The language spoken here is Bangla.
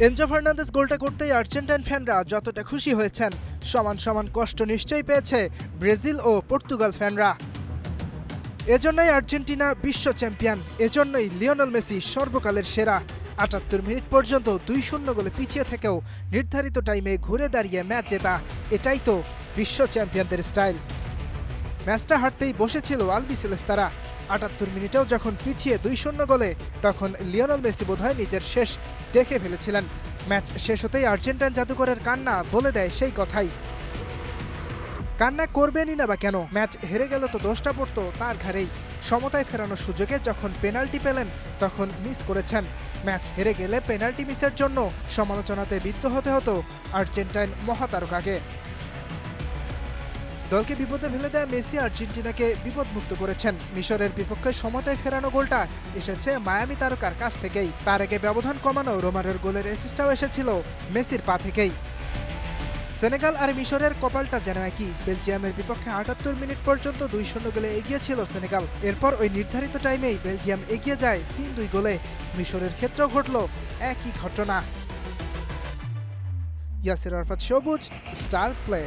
এনজো ফার্নান্দেজ গোলটা করতেই আর্জেন্টাইন ফ্যানরা যতটা খুশি হয়েছেন, সমান সমান কষ্ট নিশ্চয়ই পেয়েছে ব্রাজিল ও পর্তুগাল ফ্যানরা। এজন্যই আর্জেন্টিনা বিশ্ব চ্যাম্পিয়ন, এজন্যই লিওনেল মেসি সর্বকালের সেরা। ৭৮ মিনিট পর্যন্ত ২-০ গোলে পিছিয়ে থেকেও নির্ধারিত টাইমে ঘুরে দাঁড়িয়ে ম্যাচ জেতা, এটাই তো বিশ্ব চ্যাম্পিয়নদের স্টাইল। ম্যাচটা হারতেই বসেছিল আলবিসেলেস্তারা। ৭৮ মিনিটেও যখন পিছিয়ে ২-০ গোলে, তখন লিওনেল মেসি বোধহয় নিজের শেষ দেখে ফেলেছিলেন। ম্যাচ শেষ হতেই আর্জেন্টাইন জাদুকরের কান্না বলে দেয় সেই কথাই। কান্না করবেনই না বা কেন, ম্যাচ হেরে গেল তো দোষটা পড়তো তার ঘাড়েই। সমতায় ফেরানোর সুযোগে যখন পেনাল্টি পেলেন তখন মিস করেছেন। ম্যাচ হেরে গেলে পেনাল্টি মিসের জন্য সমালোচনাতে বিদ্ধ হতে হতো আর্জেন্টাইন মহাতারকাকে। দলকে বিপদে ফেলে দেয় মেসি আর্জেন্টিনাকে বিপদমুক্ত করেছেন। মিশরের বিপক্ষে সমতায় ফেরানো গোলটা এসেছে মায়ামি তারকার কাছ থেকেই। তার আগে ব্যবধান কমানো রোমারের গোলের অ্যাসিস্টটাও এসেছিল মেসির পা থেকেই। সেনেগাল আর মিশরের কপালটা যেন একই। বেলজিয়ামের বিপক্ষে ৭৮ মিনিট পর্যন্ত ২-০ গোলে এগিয়ে ছিল সেনেগাল। এরপর ওই নির্ধারিত টাইমেই বেলজিয়াম এগিয়ে যায় ৩-২ গোলে। মিশরের ক্ষেত্রেও ঘটল একই ঘটনা। ইয়াসির আরাফাত সবুজ, স্টার প্লে।